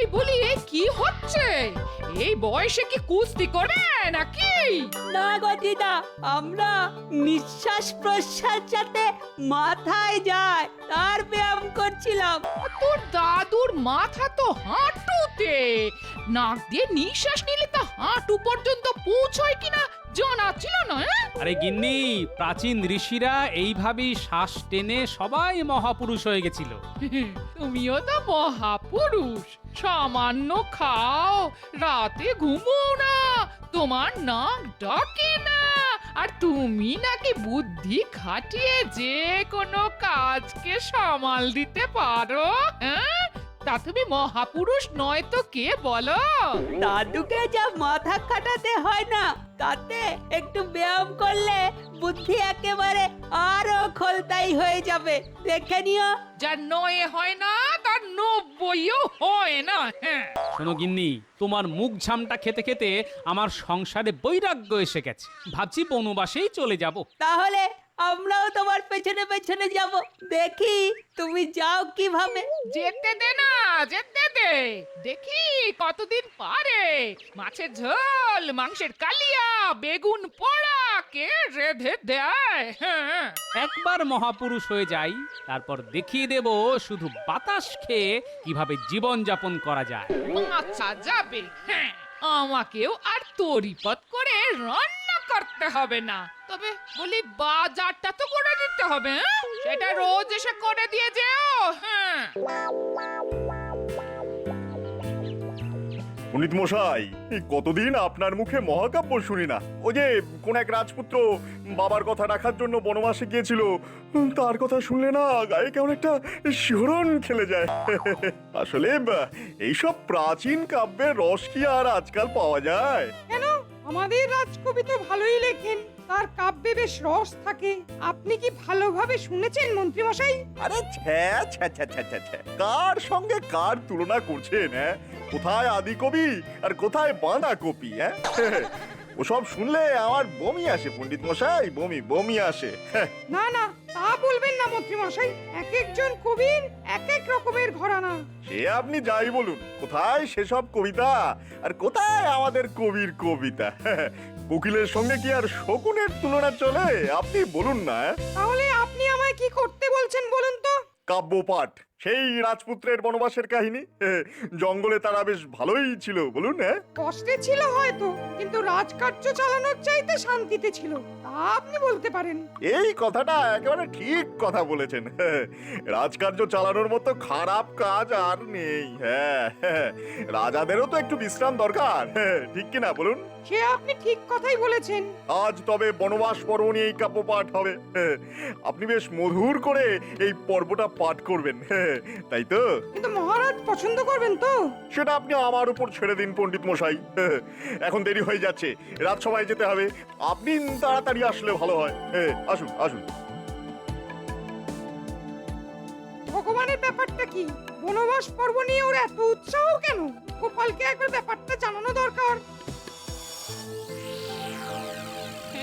এই বলি এ কি হচ্ছে? এই বয়সে কি কুস্তি করে নাকি? না গো দিদা, আমরা নিঃশ্বাস প্রশ্বাস যাতে মাথায় যায় তার ব্যায়াম করছিলাম। তোর দাদুর মাথা তো হাঁটুতে, নাক দিয়ে নিঃশ্বাস নিলে তা হাঁটু পর্যন্ত পৌঁছয় কিনা জানা ছিল না। আরে গিন্নি, প্রাচীন ঋষিরা এইভাবেই শ্বাস টেনে সবাই মহাপুরুষ হয়ে গেছিল। তুমিও তো মহাপুরুষ। সামান্য খাও, রাতে ঘুমো না, তোমার নাক ডাকে না, আর তুমি নাকি বুদ্ধি খাটিয়ে যে কোনো কাজকে সামাল দিতে পারো। হ্যাঁ, তা তুমি মহাপুরুষ নয় তো কে বলো? দাদুকে যা মাথা খাটাতে হয় না, তাতে একটু ব্যায়াম করলে বুদ্ধি একেবারে আরো খোলতাই হয়ে যাবে, দেখে নিও। যার নয় হয় না তার ৯০ও হয় না। হ্যাঁ, শোনো গিন্নি, তোমার মুখ ঝামটা খেতে খেতে আমার সংসারে বৈরাগ্য এসে গেছে। ভাবছি বনবাসেই চলে যাব। তাহলে আমরাও তোমার পেছনে পেছনে যাব, দেখি তুমি যাও কিভাবে। যেতে দে না, যেতে দে, দেখি কতদিন পারে। মাছের ঝোল, মাংসের কালিয়া, বেগুন পোড়া কে রেঁধে দেয়। হ্যাঁ, একবার মহাপুরুষ হয়ে যাই, তারপর দেখিয়ে দেব শুধু বাতাস খেয়ে কিভাবে জীবন যাপন করা যায়। আচ্ছা যাবে। হ্যাঁ, আমাকেও আর তরিপত করে রান্না করতে হবে না। তবে বলি বাজারটা তো করে দিতে হবে। হ্যাঁ? সেটা রোজ এসে করে দিয়ে যেও। হ্যাঁ, পণ্ডিত মশাই, এই কতদিন আপনার মুখে মহাকাব্য শুনি না। ওই যে কোন এক রাজপুত্র বাবার কথা রাখার জন্য বনবাসে গিয়েছিল, তার কথা শুনলে না গায়ে কেমন একটা শিহরণ খেলে যায়। আসলে এইসব প্রাচীন কাব্যের রস কি আর আজকাল পাওয়া যায়? কেন, আমাদের রাজকবি তো ভালোই লেখেন, তার কাব্যে বেশ রস থাকে। আপনি কি ভালোভাবে শুনেছেন মন্ত্রী মশাই? আরে ছ্যা ছ্যা ছ্যা ছ্যা ছ্যা ছ্যা, কার সঙ্গে কার তুলনা করছেন? হ্যাঁ, কোথায় আদি কবি আর কোথায় বাঁধা কপি? হ্যাঁ, ওসব শুনলে আমার বমি আসে পণ্ডিত মশাই, বমি বমি আসে। না না, তা বলবেন না মন্ত্রী মশাই, এক একজন কবির এক এক রকমের ঘরানা। সে আপনি যাই বলুন, কোথায় সেসব কবিতা আর কোথায় আমাদের কবির কবিতা? কোকিলের সঙ্গে কি আর শকুনের তুলনা চলে? আপনি বলুন না। তাহলে আপনি আমায় কি করতে বলছেন বলুন তো? কাব্যপাঠ, সেই রাজপুত্রের বনবাসের কাহিনী। জঙ্গলে তারা বেশ ভালোই ছিল, বলুন। হ্যাঁ, কষ্টে ছিল হয়তো, কিন্তু রাজকার্য চালানোর চাইতে শান্তিতে ছিল, তা আপনি বলতে পারেন। এই কথাটা একেবারে ঠিক কথা বলেছেন। রাজকার্য চালানোর মতো খারাপ কাজ আর নেই। হ্যাঁ, রাজাদেরও তো একটু বিশ্রাম দরকার, ঠিক কিনা বলুন? সে আপনি ঠিক কথাই বলেছেন। আজ তবে বনবাস পর্ব নিয়ে এই কাব্য পাঠ হবে। আপনি বেশ মধুর করে এই পর্বটা পাঠ করবেন, তাই তো? কিন্তু মহারাজ পছন্দ করবেন তো? সেটা আপনি আমার উপর ছেড়ে দিন পণ্ডিত মশাই। এখন দেরি হয়ে যাচ্ছে, রাজসভায় যেতে হবে। আপনি তাড়াতাড়ি আসলে ভালো হয়। আসুন আসুন। ভগবানের ব্যাপারটা কি? বনবাস পর্ব নিয়ে ওর এত উৎসাহ কেন? গোপালকে একবার ব্যাপারটা জানানো দরকার।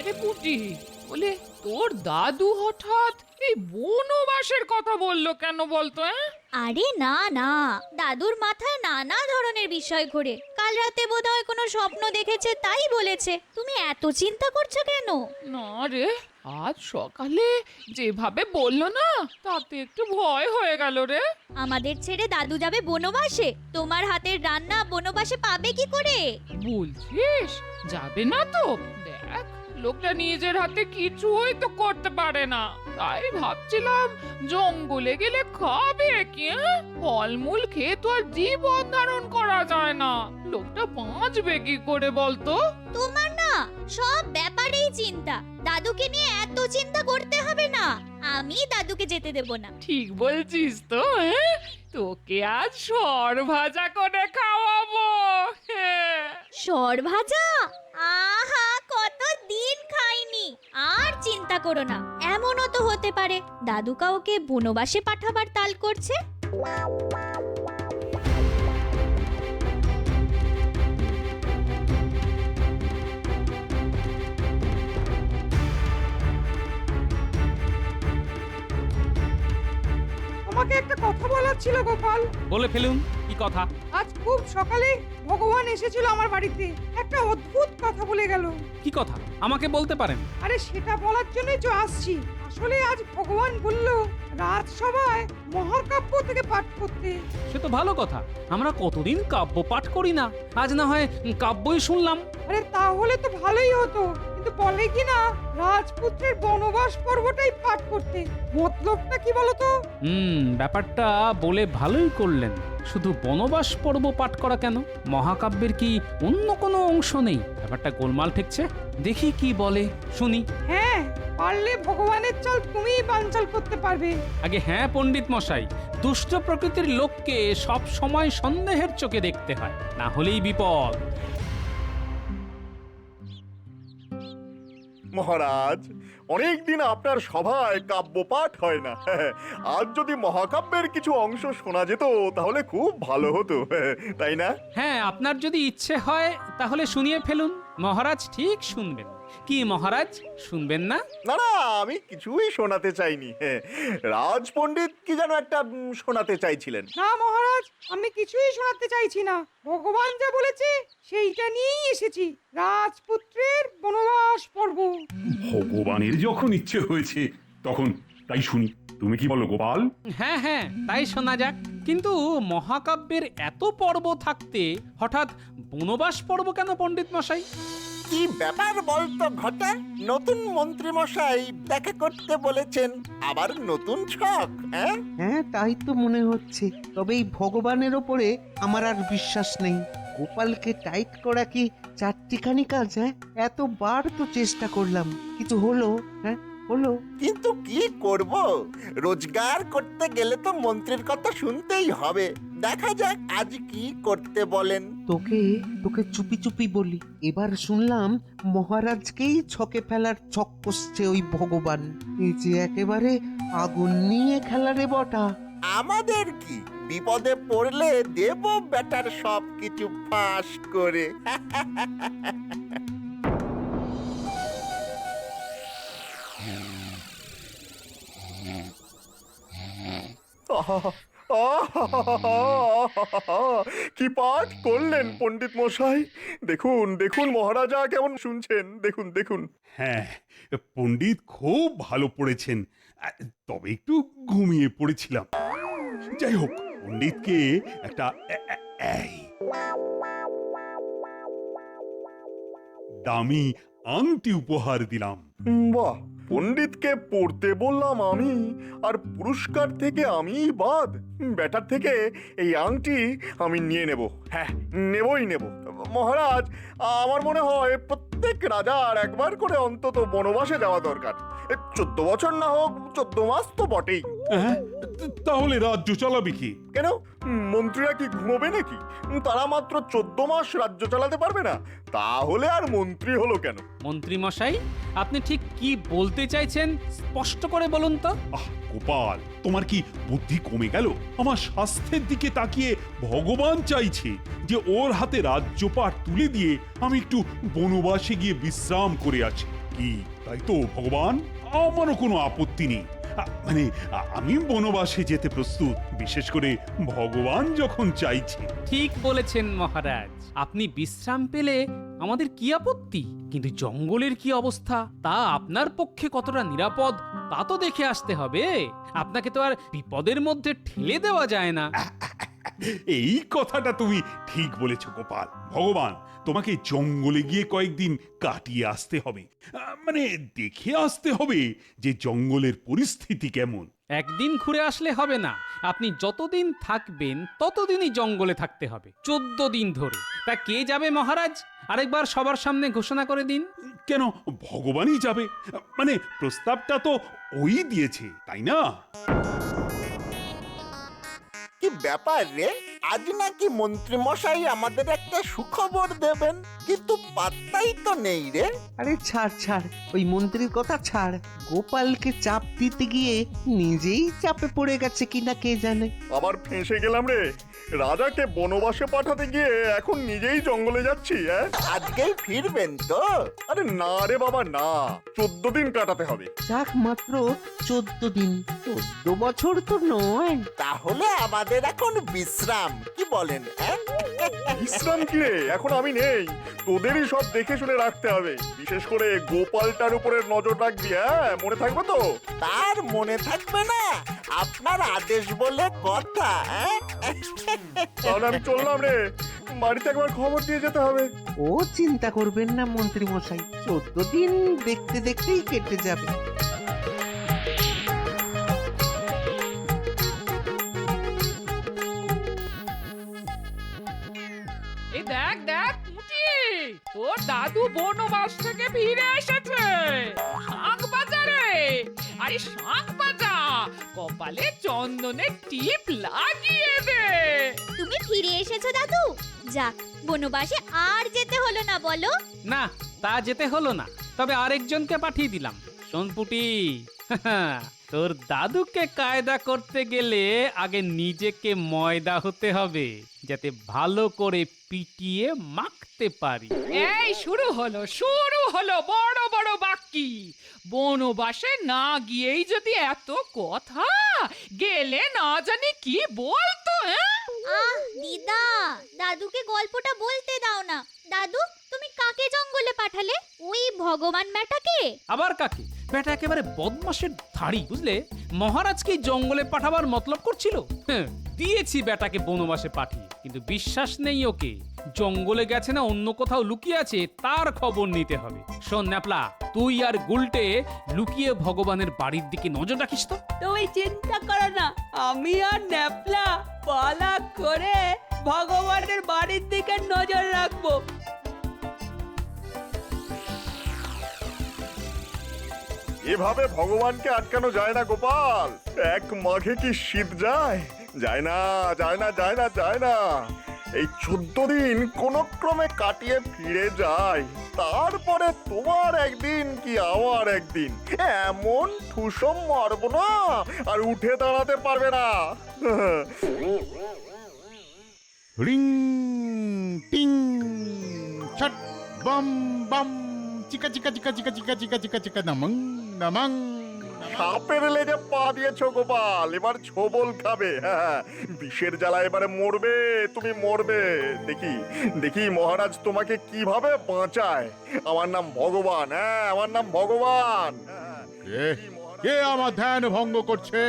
আরে পুটি, বলে তোর দাদু হঠাৎ এই বনবাসের কথা বললো কেন বলতো? আরে না না, দাদুর মাথায় নানা ধরনের বিষয় ঘোরে। কাল রাতে বোধহয় কোনো স্বপ্ন দেখেছে, তাই বলেছে। তুমি এত চিন্তা করছো কেন? না রে, আজ সকালে যেভাবে বললো না, তাতে একটু ভয় হয়ে গেল রে। আমাদের ছেড়ে দাদু যাবে বনবাসে? তোমার হাতের রান্না বনবাসে পাবে কি করে? বলছিস যাবে না তো? দেখ, লোকটা নিজের হাতে কিছুই তো করতে পারে না, তাই ভাবছিলাম জঙ্গলে গেলে খাবে কি? ফলমূল খেয়ে তো আর জীবন ধারণ করা যায় না, লোকটা বাঁচবে কি করে বলতো? তোমার না সব ব্যাপারেই চিন্তা। দাদুকে নিয়ে এত চিন্তা করতে হবে না, আমি দাদুকে যেতে দেব না। ঠিক বলছিস তো। তোকে আজ সর ভাজা করে খাওয়াবো। সর ভাজা? আহা, কত দিন খাইনি। আর চিন্তা করো না, এমনও তো হতে পারে দাদু কাউকে বনবাসে পাঠাবার তাল করছে। তোমাকে একটা কথা বলার ছিল গোপাল। বলে ফেলুন, কি কথা? আজ খুব সকালে ভগবান এসেছিল আমার বাড়িতে, একটা অদ্ভুত কথা বলে গেল। কি কথা আমাকে বলতে পারেন? আরে সেটা বলার জন্যই তো আসছি। আসলে আজ ভগবান বলল রাজসভায় মহাকাব্য থেকে পাঠ করতে। সে তো ভালো কথা, আমরা কতদিন কাব্য পাঠ করি না, আজ না হয় কাব্যই শুনলাম। আরে তাহলে তো ভালোই হতো, কিন্তু বলে কি না রাজপুত্রের বনবাস পর্বটাই পাঠ করতে। মতলবটা কি বলতো? ব্যাপারটা বলে ভালোই করলেন। শুধু বনবাস পর্ব পাঠ করা কেন? মহাকাব্যের কি অন্য কোনো অংশ নেই? ব্যাপারটা গোলমাল ঠেকছে। দেখি কি বলে, শুনি। হ্যাঁ, পারলে ভগবানের চাল তুমিই বানচাল করতে পারবে। আগে হ্যাঁ পণ্ডিত মশাই, দুষ্ট প্রকৃতির লোককে সব সময় সন্দেহের চোখে দেখতে হয়, না হলেই বিপদ। মহারাজ, অনেকদিন আপনার সভায় কাব্যপাঠ হয় না। আজ যদি মহাকাব্যের কিছু অংশ শোনা যেত তাহলে খুব ভালো হতো, তাই না? হ্যাঁ, আপনার যদি ইচ্ছে হয় তাহলে শুনিয়ে ফেলুন, মহারাজ ঠিক শুনবেন। কি মহারাজ, শুনবেন না? না না, আমি কিছুই শোনাতে চাইনি। রাজ পণ্ডিত কি যেন একটা শোনাতে চাইছিলেন। না মহারাজ, আমি কিছুই শোনাতে চাইছি না। ভগবান যা বলেছে সেইটা নিয়েই এসেছি, রাজপুত্রের বনবাস পর্ব। ভগবানের যখন ইচ্ছে হয়েছে তখন তাই শুনি। তুমি কি বলো গোপাল? হ্যাঁ হ্যাঁ, তাই শোনা যাক। কিন্তু মহাকাব্যের এত পর্ব থাকতে হঠাৎ বনবাস পর্ব কেন পণ্ডিত মশাই? কি ব্যাপার বলতো ঘটা? নতুন মন্ত্রী মশাই দেখা করতে বলেছেন, আবার নতুন ছক? হ্যাঁ, তাই তো মনে হচ্ছে। তবে এই ভগবানের ওপরে আমার আর বিশ্বাস নেই। গোপালকে টাইট করা কি চারটিখানি কাজ? হ্যাঁ, এতবার তো চেষ্টা করলাম, কিন্তু হলো? হ্যাঁ, হলো? কিন্তু কি করব, রোজগার করতে গেলে তো মন্ত্রীর কথা শুনতেই হবে। দেখা যাক আজ কি করতে বলেন। তোকে তোকে চুপি চুপি বলি, এবার শুনলাম মহারাজকেই ছকে ফেলার ছক কষছে ওই ভগবান। এই যে একেবারে আগুন নিয়ে খেলারে বটা। আমাদের কি, বিপদে পড়লে দেব বেটার সব কিছু ফাঁস করে। কি পাঠ করলেন পণ্ডিত মশাই! দেখুন দেখুন মহারাজা কেমন শুনছেন, দেখুন দেখুন। হ্যাঁ, পণ্ডিত খুব ভালো পড়েছেন, তবে একটু ঘুমিয়ে পড়েছিলাম। যাই হোক, পণ্ডিতকে একটা এই দামি আংটি উপহার দিলাম। বাহ, পণ্ডিতকে পড়তে বললাম আমি, আর পুরস্কার থেকে আমি বাদ। ব্যাটার থেকে এই আংটি আমি নিয়ে নেব। হ্যাঁ, নেবই নেব। মহারাজ, আমার মনে হয় প্রত্যেক রাজার একবার করে অন্তত বনবাসে যাওয়া দরকার। 14 বছর না হোক, 14 মাস তো বটেই। হ্যাঁ, তাহলে রাজ্য চালাবে কি? কেন, মন্ত্রীরা কি ঘুমোবে নাকি? তারা মাত্র 14 মাস রাজ্য চালাতে পারবে না? তাহলে আর মন্ত্রী হলো কেন? মন্ত্রী মশাই, আপনি ঠিক কি বলতে চাইছেন স্পষ্ট করে বলুন তো। আহ গোপাল, তোমার কি বুদ্ধি কমে গেল? আমার স্বাস্থ্যের দিকে তাকিয়ে ভগবান চাইছে যে ওর হাতে রাজ্যপাট তুলে দিয়ে আমি একটু বনবাসে গিয়ে বিশ্রাম করে আছি। কি তাই তো ভগবান? আমারও কোনো আপত্তি নেই। মানে আমি বনবাসে যেতে প্রস্তুত, বিশেষ করে ভগবান যখন চাইছে। ঠিক বলেছেন মহারাজ, আপনি বিশ্রাম পেলে আমাদের কি আপত্তি? কিন্তু জঙ্গলের কি অবস্থা, তা আপনার পক্ষে কতটা নিরাপদ তা তো দেখে আসতে হবে। আপনাকে তো আর বিপদের মধ্যে ঠেলে দেওয়া যায় না। এই কথাটা তুমি ঠিক বলেছ গোপাল। ভগবান তোমাকে জঙ্গলে গিয়ে কয়েকদিন কাটিয়ে আসতে হবে, মানে দেখে আসতে হবে যে জঙ্গলের পরিস্থিতি কেমন। একদিন ঘুরে আসলে হবে না, আপনি যতদিন থাকবেন ততদিনই জঙ্গলে থাকতে হবে, 14 দিন ধরে। তা কে যাবে মহারাজ? আরেকবার সবার সামনে ঘোষণা করে দিন। কেন, ভগবানই যাবে? মানে প্রস্তাবটা তো ওই দিয়েছে, তাই না? কি ব্যাপার রে, আজ নাকি মন্ত্রী মশাই আমাদের একটা সুখবর দেবেন, কিন্তু পাত্তাই তো নেই রে। আরে ছাড় ছাড়, ওই মন্ত্রীর কথা ছাড়। গোপালকে চাপ দিতে গিয়ে নিজেই চাপে পড়ে গেছে কিনা কে জানে। আবার ফেঁসে গেলাম রে। রাজাকে বনবাসে পাঠাতে গিয়ে এখন নিজেই জঙ্গলে যাচ্ছি। আজকেই ফিরবেন তো? আরে না রে বাবা না, 14 দিন কাটাতে হবে। যাক মাত্র 14 দিন, 14 বছর তো নয়। তাহলে আমাদের এখন বিশ্রাম, কি বলেন? বিশ্রাম কি রে, এখন আমি নেই। তোদেরই সব দেখে শুনে রাখতে হবে, বিশেষ করে গোপালটার উপরে নজর রাখবি। মনে থাকবে তো? তার মনে থাকবে না? আপনার আদেশ বলে কথা। তাহলে আমি চললাম রে, বাড়িতে একবার খবর দিয়ে যেতে হবে। ও চিন্তা করবেন না মন্ত্রী মশাই, 14 দিন দেখতে দেখতেই কেটে যাবে। এই দেখ দেখ পুঁটি, তোর দাদু বনবাস থেকে ফিরে এসেছে। শাঁখ বাজারে, আরে শাঁখ বাজা, কপালে চন্দনের টিপ লাগিয়ে দে। তুমি ফিরে এসেছো দাদু? যাক, বনবাসে আর যেতে হলো না বলো। না, তা যেতে হলো না, তবে আরেকজনকে পাঠিয়ে দিলাম। সোনপুটি, তোর দাদুকে কায়দা করতে গেলে আগে নিজেকে ময়দা হতে হবে, যাতে ভালো করে পিটিয়ে মাখতে পারি। এই শুরু হলো বড় বড় বাক্যি। বনবাসে না গিয়েই যদি এত কথা, গেলে না জানি কি বলতো। আহ দিদা, দাদুকে গল্পটা বলতে দাও না। দাদু, তুমি কাকে জঙ্গলে পাঠালে? ওই ভগবান ব্যাটাকে? আবার কাকে? বেটা একেবারে বদমাশের ধাড়ি, বুঝলে? মহারাজকে জঙ্গলে পাঠাবার মতলব করছিল। দিয়েছি বেটাকে বনবাসে পাঠিয়ে, কিন্তু বিশ্বাস নেই ওকে। জঙ্গলে গেছে না অন্য কোথাও লুকিয়ে আছে, তার খবর নিতে হবে। শোন ন্যাপলা, তুই আর গুলটে লুকিয়ে ভগবানের বাড়ির দিকে নজর রাখিস তো। তুমি চিন্তা করো না, আমি আর ন্যাপলা পালা করে ভগবানের বাড়ির দিকে নজর রাখবো। এভাবে ভগবানকে আটকানো যায় না গোপাল। এক মাঘে কি শীত যায়? যায় না, যায় না, যায় না, যায় না। এই 14 দিন কোন ক্রমে কাটিয়ে ফিরে যায়, তারপরে তোমার একদিন কি আমার একদিন এমন ঠুসম মারবো না আর উঠে দাঁড়াতে পারবে না। রিং টিং ছট বম বম চিকা চিকা চিকা চিকা চিকা চিকা চিকা চিকা নামং নামং। সাপের লেজে পা দিয়েছো গোপাল, এবার ছোবল খাবে। বিষের জ্বালা এবারে মরবে, তুমি মরবে। দেখি দেখি মহারাজ তোমাকে কিভাবে বাঁচায়। আমার নাম ভগবান, আমার নাম ভগবান। কে আমার ধ্যান ভঙ্গ করছে?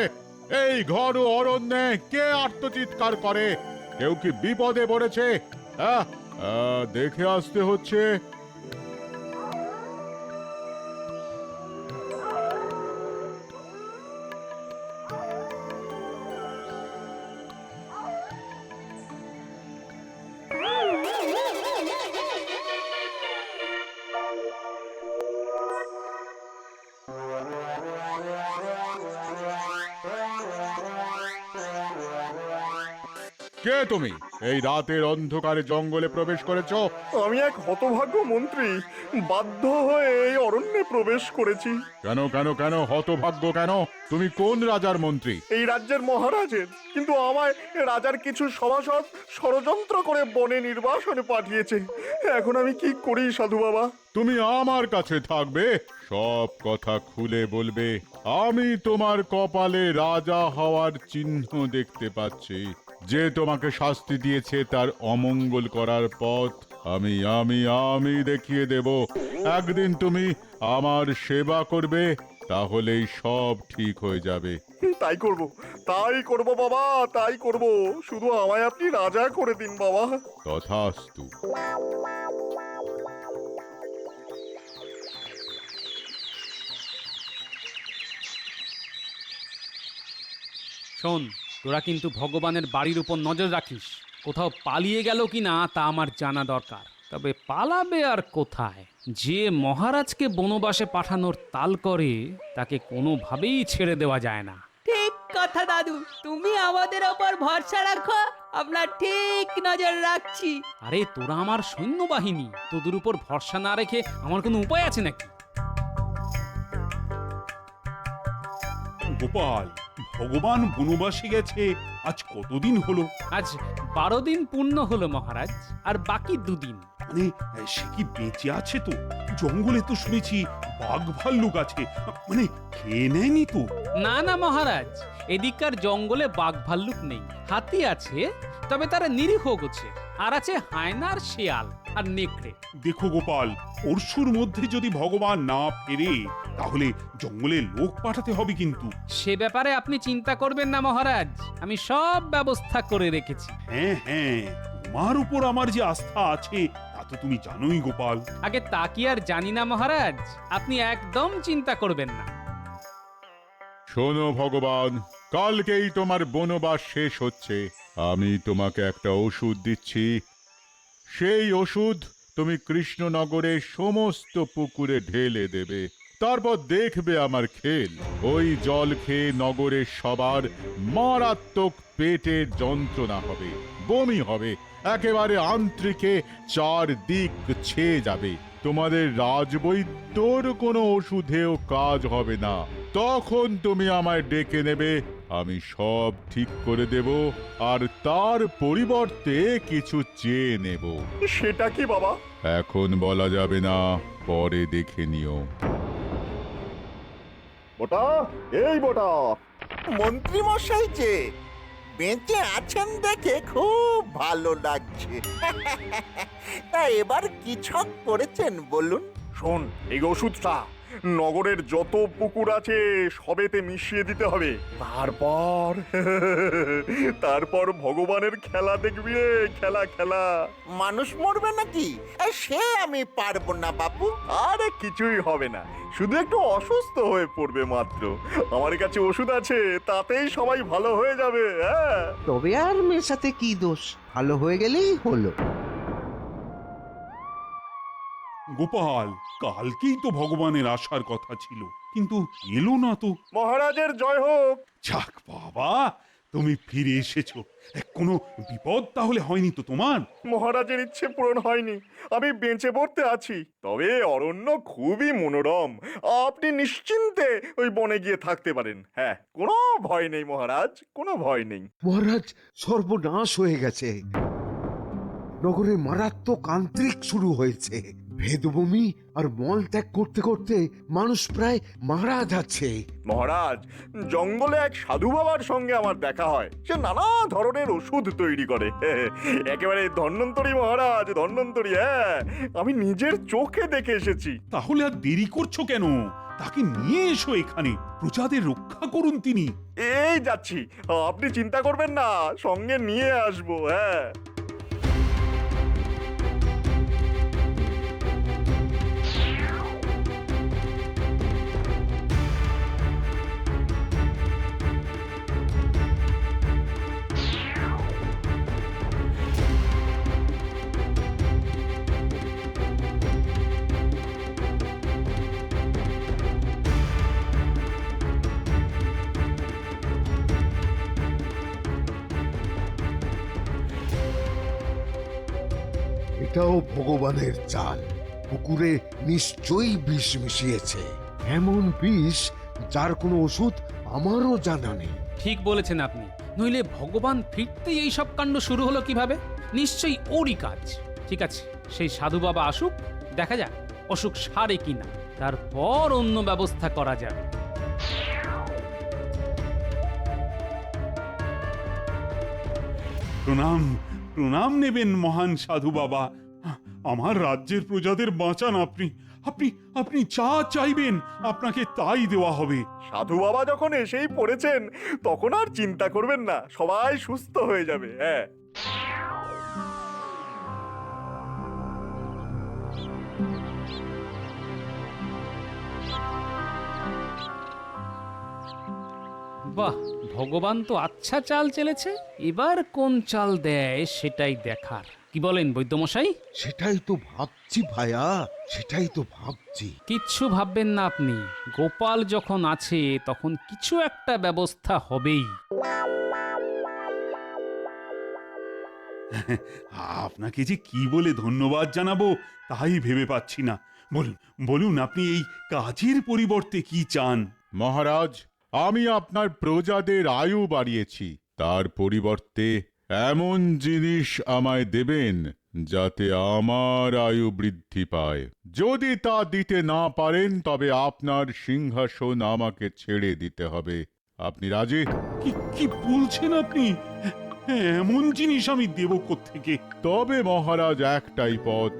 এই ঘর ও অরণ্যে কে আর্তচিৎকার করে? কেউ কি বিপদে পড়েছে? দেখে আসতে হচ্ছে। কে তুমি? এই রাতের অন্ধকারে জঙ্গলে প্রবেশ করেছো? আমি এক হতভাগ্য মন্ত্রী, বাধ্য হয়ে এই অরণ্যে প্রবেশ করেছি। কেন কেন কেন হতভাগ্য কেন? তুমি কোন রাজার মন্ত্রী? এই রাজ্যের মহারাজের, কিন্তু আমায় রাজার কিছু সভাসদ ষড়যন্ত্র করে বনে নির্বাসনে পাঠিয়েছে। এখন আমি কি করি সাধু বাবা? তুমি আমার কাছে থাকবে, সব কথা খুলে বলবে। আমি তোমার কপালে রাজা হওয়ার চিহ্ন দেখতে পাচ্ছি। যে তোমাকে শাস্তি দিয়েছে তার অমঙ্গল করার পথ আমি আমি আমি দেখিয়ে দেব। একদিন তুমি আমার সেবা করবে, তাহলেই সব ঠিক হয়ে যাবে। তাই করব বাবা, তাই করব। শুধু আমায় আপনি রাজা করে দিন বাবা। তথাস্তু। শোন, তোরা কিন্তু ভগবানের বাড়ির উপর নজর রাখিস। কোথাও পালিয়ে গেল কিনা তা আমার জানা দরকার। তবে পালাবে আর কোথায়? যে মহারাজকে বনবাসে পাঠানোর তাল করে, তাকে কোনোভাবেই ছেড়ে দেওয়া যায় না। ঠিক কথা দাদু, তুমি আমাদের ওপর ভরসা রাখো, আপনার ঠিক নজর রাখছি। আরে তোরা আমার সৈন্যবাহিনী, তোদের উপর ভরসা না রেখে আমার কোনো উপায় আছে নাকি? গোপাল, ভগবান বনবাসে গেছে আজ কতদিন হলো? আজ 12 দিন পূর্ণ হলো মহারাজ, আর বাকি 2 দিন। মানে সে কি বেঁচে আছে তো? জঙ্গলে তো শুনেছি বাঘ ভাল্লুক আছে, মানে খেয়ে নেয়নি তো? না না মহারাজ, এদিককার জঙ্গলে বাঘ ভাল্লুক নেই। হাতি আছে, তবে তারা নিরীহ গোছে। আর আছে হায়নার, শিয়াল আর নেকড়ে। দেখো গোপাল, পরশুর মধ্যে যদি ভগবান না ফেরে তাহলে জঙ্গলে লোক পাঠাতে হবে কিন্তু। সে ব্যাপারে আপনি চিন্তা করবেন না মহারাজ, আমি সব ব্যবস্থা করে রেখেছি। হ্যাঁ হ্যাঁ, তোমার উপর আমার যে আস্থা আছে তা তো তুমি জানোই গোপাল। আগে তা কি আর জানি না মহারাজ, আপনি একদম চিন্তা করবেন না। শোনো ভগবান, কালকেই তোমার বনবাস শেষ হচ্ছে। আমি তোমাকে একটা ওষুধ দিচ্ছি। সেই ওষুধ তুমি কৃষ্ণনগরের সমস্ত পুকুরে ঢেলে দেবে। তারপর দেখবে আমার খেল। ওই জল খেয়ে নগরের সবার মারাত্মক পেটের যন্ত্রণা হবে, বমি হবে, একেবারে আন্ত্রিকে 4 দিক ছেয়ে যাবে। তোমাদের রাজবৈদ্যর কোনো ওষুধেও কাজ হবে না। তখন তুমি আমায় ডেকে নেবে, আমি সব ঠিক করে দেব, আর তার পরিবর্তে কিছু চেয়ে নেব। সেটা কি বাবা? এখন বলা যাবে না, পরে দেখে নিও। বটা, এই বটা, মন্ত্রী মশাই যে বেঁচে আছেন দেখে খুব ভালো লাগছে। তা এবার কি ছক করেছেন বলুন? শোন, এই ওষুধটা নগরের যত পুকুর আছে সবেতে মিশিয়ে দিতে হবে। তারপর ভগবানের খেলা দেখবি রে, খেলা খেলা। মানুষ মরবে নাকি? সে আমি পারবো না বাবু। আরে কিছুই হবে না, শুধু একটু অসুস্থ হয়ে পড়বে মাত্র। আমার কাছে ওষুধ আছে, তাতেই সবাই ভালো হয়ে যাবে। হ্যাঁ, তবে আর মেশাতে কি দোষ, ভালো হয়ে গেলেই হলো। গোপাল, কালকেই তো ভগবানের আসার কথা ছিল, কিন্তু এলো না তো। মহারাজের জয় হোক। যাক বাবা, তুমি ফিরে এসেছো। কোনো বিপদ তাহলে হয়নি তো তোমার? মহারাজের ইচ্ছে পূরণ হয়নি, আমি বেঁচে পড়তে আছি। তবে অরণ্য খুবই মনোরম, আপনি নিশ্চিন্তে ওই বনে গিয়ে থাকতে পারেন। হ্যাঁ, কোনো ভয় নেই মহারাজ, কোনো ভয় নেই। মহারাজ, সর্বনাশ হয়ে গেছে। নগরে মারাত্মক আন্ত্রিক শুরু হয়েছে। ভেদবমি আর মল ত্যাগ করতে করতে মানুষ প্রায় মারা যাচ্ছে। মহারাজ, জঙ্গলে এক সাধু বাবার সঙ্গে আমার দেখা হয়। সে নানা ধরনের ওষুধ তৈরি করে। একেবারে ধন্বন্তরী মহারাজ, ধন্বন্তরী। হ্যাঁ, আমি নিজের চোখে দেখে এসেছি। তাহলে আর দেরি করছো কেন? তাকে নিয়ে এসো এখানে, প্রজাদের রক্ষা করুন তিনি। এই যাচ্ছি, আপনি চিন্তা করবেন না, সঙ্গে নিয়ে আসবো। হ্যাঁ, এটাও ভগবানের চাল। পুকুরে নিশ্চয়ই বিষ মিশিয়েছে, এমন বিষ যার কোনো ওষুধ আমারও জানা নেই। ঠিক বলেছেন আপনি, নইলে ভগবান ফিরতেই এই সব কাণ্ড শুরু হলো কিভাবে? নিশ্চয়ই ওরই কাজ। ঠিক আছে, সেই সাধু বাবা আসুক, দেখা যাক অসুখ সারে কিনা, তারপর অন্য ব্যবস্থা করা যাবে। প্রণাম, প্রণাম নেবেন মহান সাধু বাবা। আমার রাজ্যের প্রজাদের বাঁচান আপনি। আপনি আপনি যা চাইবেন আপনাকে তাই দেওয়া হবে। সাধু বাবা যখন এসেই পড়েছেন, তখন আর চিন্তা করবেন না, সবাই সুস্থ হয়ে যাবে। হ্যাঁ, বাহ, ভগবান তো আচ্ছা চাল চেলেছে। এবার কোন চাল দেয় সেটাই দেখার। কি বলেন বৈদ্যমশাই? সেটাই তো ভাবছি ভায়া, সেটাই তো ভাবছি। কিচ্ছু ভাববেন না আপনি, গোপাল যখন আছে তখন কিছু একটা ব্যবস্থা হবেই। আপনাকে যে কি বলে ধন্যবাদ জানাবো তাই ভেবে পাচ্ছি না। বলুন বলুন, আপনি এই কাজের পরিবর্তে কি চান? মহারাজ, আমি আপনার প্রজাদের আয়ু বাড়িয়েছি, তার পরিবর্তে এমন জিনিস আমায় দেবেন যাতে আমার আয়ু বৃদ্ধি পায়। যদি তা দিতে না পারেন তবে আপনার সিংহাসন আমাকে ছেড়ে দিতে হবে। আপনি রাজি? কি কি বলছেন আপনি? এমন জিনিস আমি দেব কোত্থেকে? তবে মহারাজ, একটাই পথ,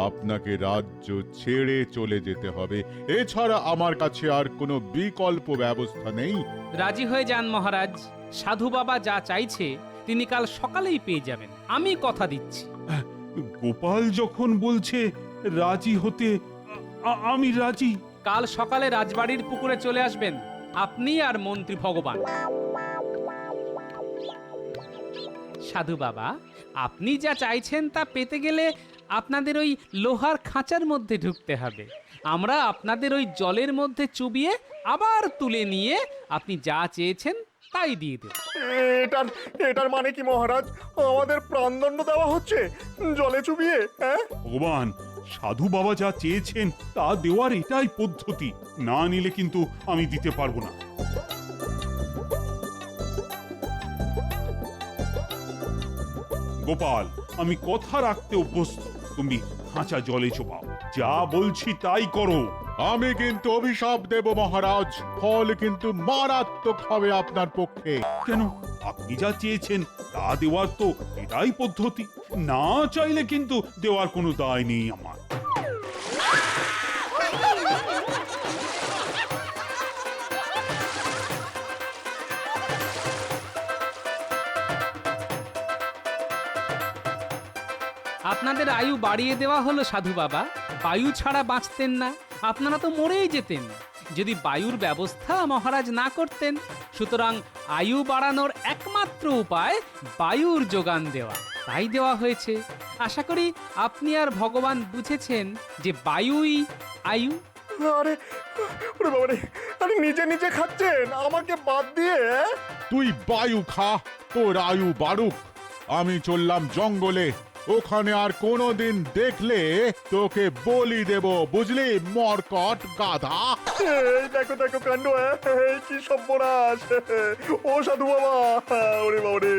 আপনাকে রাজ্য ছেড়ে চলে যেতে হবে। এছাড়া আমার কাছে আর কোনো বিকল্প ব্যবস্থা নেই। রাজি হয়ে যান মহারাজ। সাধু বাবা যা চাইছে তিনি কাল সকালেই পেয়ে যাবেন, আমি কথা দিচ্ছি। গোপাল যখন বলছে রাজি হতে, আমি রাজি। কাল সকালে রাজবাড়ির পুকুরে চলে আসবেন, আপনি আর মন্ত্রী ভগবান। সাধু বাবা, আপনি যা চাইছেন তা পেতে গেলে আপনাদের ওই লোহার খাঁচার মধ্যে ঢুকতে হবে। আমরা আপনাদের ওই জলের মধ্যে চুবিয়ে আবার তুলে নিয়ে আপনি যা চেয়েছেন তাই দিয়ে দেব। এটার এটার মানে কি মহারাজ? আমাদের প্রাণদণ্ড দেওয়া হচ্ছে জলে চুবিয়ে? হ্যাঁ ভগবান, সাধু বাবা যা চেয়েছেন তা দেওয়ার এটাই পদ্ধতি। না নিলে কিন্তু আমি দিতে পারবো না। গোপাল, আমি কথা রাখতে অভ্যস্ত। তুমি খাঁচা জলে চোবাও, যা বলছি তাই করো। আমি কিন্তু অভিশাপ দেব মহারাজ, ফল কিন্তু মারাত্মক হবে আপনার পক্ষে। কেন? আপনি যা চেয়েছেন তা দেওয়ার তো এটাই পদ্ধতি। না চাইলে কিন্তু দেওয়ার কোনো দায় নেই আমার। আপনাদের আয়ু বাড়িয়ে দেওয়া হলো সাধু বাবা। বায়ু ছাড়া বাঁচতেন না, আপনারা তো মরেই যেতেন যদি বায়ুর ব্যবস্থা মহারাজ না করতেন। সুতরাং আয়ু বাড়ানোর একমাত্র উপায় বায়ুর যোগান দেওয়া, তাই দেওয়া হয়েছে। আশা করি আপনি আর ভগবান বুঝেছেন যে বায়ুই আয়ু। আরে ওরে বাবা রে, আরে নিজে নিজে খাচ্ছেন আমাকে বাদ দিয়ে? তুই বায়ু খা, তোর আয়ু বাড়ুক। আমি চললাম জঙ্গলে, ওখানে আর কোনোদিন দেখলে তোকে বলি দেব, বুঝলি মরকট গাধা। এই দেখো দেখো কাণ্ড, এই কি সর্বনাশ! ও সাধু বাবা, ওরে বাবা রে।